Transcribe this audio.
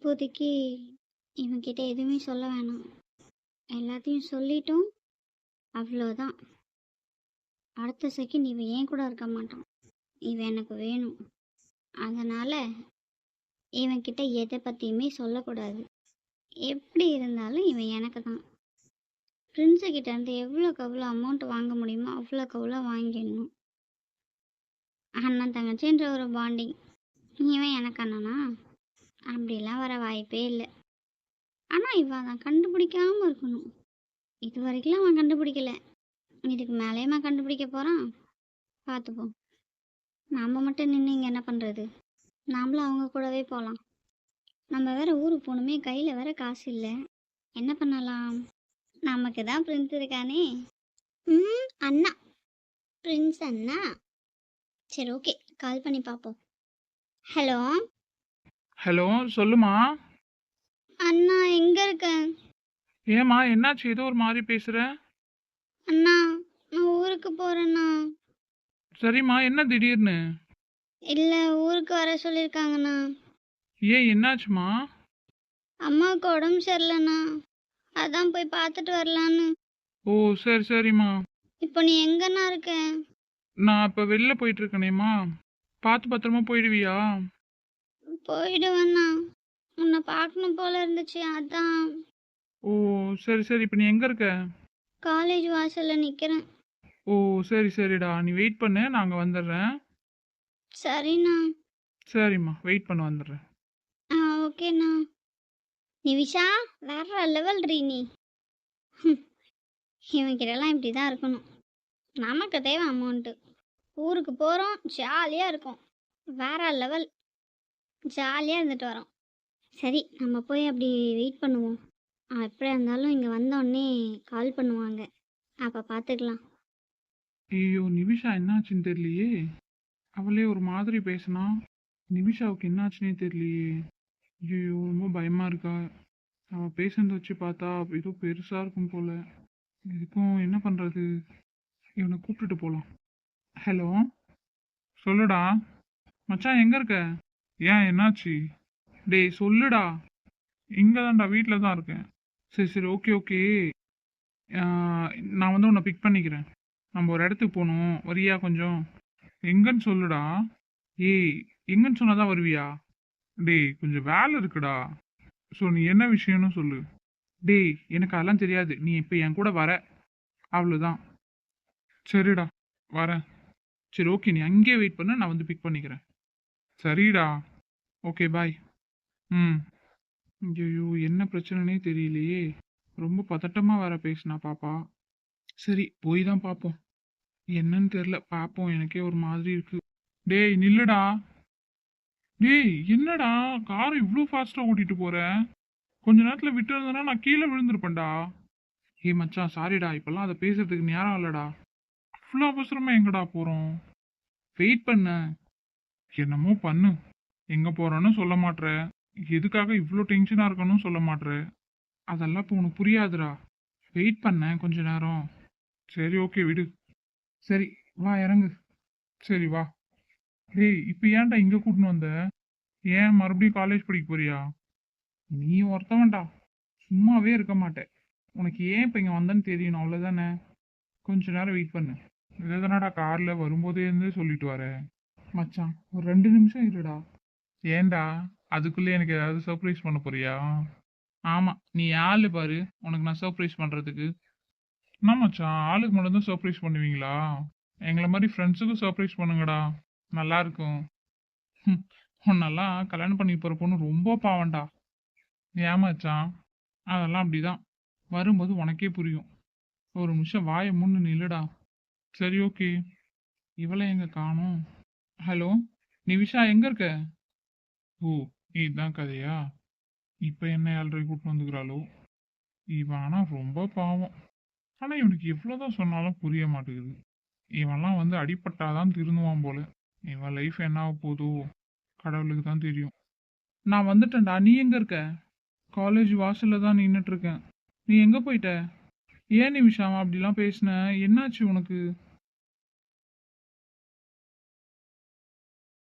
இப்போதைக்கு இவன்கிட்ட எதுவுமே சொல்ல வேணாம். எல்லாத்தையும் சொல்லிட்டோம், அவ்வளோதான். அடுத்த செகண்ட் இவன் ஏன் கூட இருக்க மாட்டான். இவன் எனக்கு வேணும். அதனால இவன்கிட்ட எதை பற்றியுமே சொல்லக்கூடாது. எப்படி இருந்தாலும் இவன் எனக்கு தான். பிரின்ஸுக்கிட்ட இருந்து எவ்வளோக்கு எவ்வளோ அமௌண்ட் வாங்க முடியுமோ அவ்வளோக்கு அவ்வளோ வாங்கிடணும். அண்ணன் தங்கச்சின்ற ஒரு பாண்டிங். இவன் எனக்கு அண்ணனா? அப்படிலாம் வர வாய்ப்பே இல்லை. ஆனால் இவன் அதை கண்டுபிடிக்காமல் இருக்கணும். இது வரைக்கும் அவன் கண்டுபிடிக்கல. இதுக்கு மேலேயுமா கண்டுபிடிக்க போகிறான்? பார்த்துப்போம். நாம் மட்டும் நின்று இங்கே என்ன பண்ணுறது? நாமளும் அவங்க கூடவே போகலாம். நம்ம வேற ஊருக்கு போகணுமே, கையில் வேற காசு இல்லை. என்ன பண்ணலாம்? நமக்கு தான் பிரின்ஸ் இருக்கானே. அண்ணா, பிரின்ஸ் அண்ணா. சரி, ஓகே, கால் பண்ணி பார்ப்போம். ஹலோ ஹலோ, சொல்லுமா. அண்ணா, எங்கே இருக்க? ஏம்மா, என்னாச்சு? ஏதோ ஒரு மாதிரி பேசுற. அண்ணா, நான் ஊருக்கு போகிறேண்ணா. சரிம்மா, என்ன திடீர்னு? இல்லை, ஊருக்கு வர சொல்லியிருக்காங்கண்ணா. ஏன், என்னாச்சுமா? அம்மாவுக்கு உடம்பு சரியில்லைண்ணா, அதான் போய் பார்த்துட்டு வரலான்னு. ஓ, சரி சரிம்மா. இப்போ நீ எங்கண்ணா இருக்க? நான் இப்போ வெளில போயிட்டு இருக்கேனேம்மா. பார்த்து பத்திரமா போயிடுவியா? போயிடுவேண்ணா, உன்னை பார்க்கணும் போல இருந்துச்சு, அதான். ஓ, சரி சரி. இப்போ நீ எங்கே இருக்க? காலேஜ் வாசலில் நிற்கிறேன். ஓ, சரி சரிடா, நீ வெயிட் பண்ணு, நான் அங்கே வந்துடுறேன். சரிண்ணா. சரிம்மா, வெயிட் பண்ண வந்துடுறேன். ஓகேண்ணா. நிவிஷா, வேற லெவல் ரீ நீ. இவன்கிட்டலாம் இப்படி தான் இருக்கணும். நமக்கு தேவை அமௌண்ட்டு. ஊருக்கு போகிறோம், ஜாலியாக இருக்கும். வேற லெவல். ஜாலியாக இருந்துட்டு வரோம். சரி, நம்ம போய் அப்படி வெயிட் பண்ணுவோம். எப்படியா இருந்தாலும் இங்கே வந்தோடனே கால் பண்ணுவாங்க, அப்போ பார்த்துக்கலாம். ஐயோ, நிமிஷா என்னாச்சுன்னு தெரியலையே. அவளே ஒரு மாதிரி பேசினா. நிமிஷாவுக்கு என்னாச்சுன்னே தெரியலையே. ஐயோ, ரொம்ப பயமா இருக்கா. அவள் பேசுனதை வச்சு பார்த்தா ஏதோ பெருசா இருக்கும் போல. இதுக்கும் என்ன பண்றது? இவனை கூப்பிட்டுட்டு போலாம். ஹலோ, சொல்லுடா. மச்சான், எங்க இருக்க? ஏன், என்னாச்சு? டேய், சொல்லுடா. இங்கே தான்டா, வீட்டில் தான் இருக்கேன். சரி சரி, ஓகே ஓகே. நான் வந்து உன்னை பிக் பண்ணிக்கிறேன். நம்ம ஒரு இடத்துக்கு போகணும், வரியா கொஞ்சம்? எங்கன்னு சொல்லுடா. ஏய், எங்கன்னு சொன்னாதான் வருவியா? டேய், கொஞ்சம் வேலை இருக்குடா. ஸோ நீ என்ன விஷயம்னு சொல்லு. டேய், எனக்கு அதெல்லாம் தெரியாது. நீ இப்போ என் கூட வர, அவ்வளோதான். சரிடா, வரேன். சரி, ஓகே, நீ அங்கேயே வெயிட் பண்ண, நான் வந்து பிக் பண்ணிக்கிறேன். சரிடா, ஓகே, பாய். ம். ஐயோ, என்ன பிரச்சனைனே தெரியலையே. ரொம்ப பதட்டமாக வேற பேசினா பாப்பா. சரி, போய் தான் பார்ப்போம். என்னன்னு தெரியல, பார்ப்போம். எனக்கே ஒரு மாதிரி இருக்கு. டேய், நில்லுடா. டேய், என்னடா காரை இவ்வளோ ஃபாஸ்ட்டாக ஓட்டிட்டு போற? கொஞ்ச நேரத்தில் விட்டு இருந்தேன்னா நான் கீழே விழுந்திருப்பேன்டா. ஏய் மச்சான், சாரிடா. இப்பெல்லாம் அதை பேசுறதுக்கு நேரம் இல்லடா. அவ்வளோ அவசரமா எங்கடா போகிறோம்? வெயிட் பண்ண. என்னமோ பண்ணு. எங்கே போகிறோன்னு சொல்ல மாட்ற. எதுக்காக இவ்வளோ டென்ஷனாக இருக்கணும்னு சொல்ல மாட்ற. அதெல்லாம் இப்போ உனக்கு புரியாதுடா. வெயிட் பண்ண கொஞ்ச நேரம். சரி, ஓகே, விடு. சரி, வா, இறங்கு. சரி, வா. டேய், இப்போ ஏன்டா இங்கே கூட்டின்னு வந்த? ஏன் மறுபடியும் காலேஜ் படிக்க போறியா? நீ ஒருத்தவன்டா, சும்மாவே இருக்க மாட்டேன். உனக்கு ஏன் இப்போ இங்கே வந்தேன்னு தெரியணும், அவ்வளோதானே. கொஞ்ச நேரம் வெயிட் பண்ணு. இதானடா காரில் வரும்போதே இருந்து சொல்லிட்டு வர. மச்சான், ஒரு 2 நிமிஷம் இருடா. ஏன்டா, அதுக்குள்ளே எனக்கு ஏதாவது சர்ப்ரைஸ் பண்ண போறியா? ஆமாம், நீ ஆளு பாரு, உனக்கு நான் சர்ப்ரைஸ் பண்ணுறதுக்கு. என்ன மச்சான், ஆளுக்கு மட்டும் தான் சர்ப்ரைஸ் பண்ணுவீங்களா? எங்களை மாதிரி ஃப்ரெண்ட்ஸுக்கும் சர்ப்ரைஸ் பண்ணுங்கடா, நல்லா இருக்கும். உன்னெல்லாம் கல்யாணம் பண்ணி போகிற பொண்ணு ரொம்ப பாவம்டா. ஏமாச்சான், அதெல்லாம் அப்படிதான். வரும்போது உனக்கே புரியும். ஒரு நிமிஷம் வாயை மூணு நில்லுடா. சரி, ஓகே. இவளை எங்க காணோம்? ஹலோ, நிவிஷா, எங்க இருக்க? ஓ, இதுதான் கதையா? இப்போ என்ன ஏழரை கூட்டு வந்துக்கிறாளோ? இவன் ஆனால் ரொம்ப பாவம். ஆனால் இவனுக்கு எவ்வளோதான் சொன்னாலும் புரிய மாட்டேங்குது. இவன்லாம் வந்து அடிப்பட்டாதான் திருந்துவான் போல. இவன் லைஃப் என்ன ஆக போதோ கடவுளுக்கு தான் தெரியும். நான் வந்துட்டேன்டா. நீ எங்க இருக்க? காலேஜ் வாசல்ல தான் நின்றுட்டு இருக்கேன். நீ எங்க போயிட்ட? ஏன் நிமிஷம் அப்படிலாம் பேசின? என்னாச்சு உனக்கு?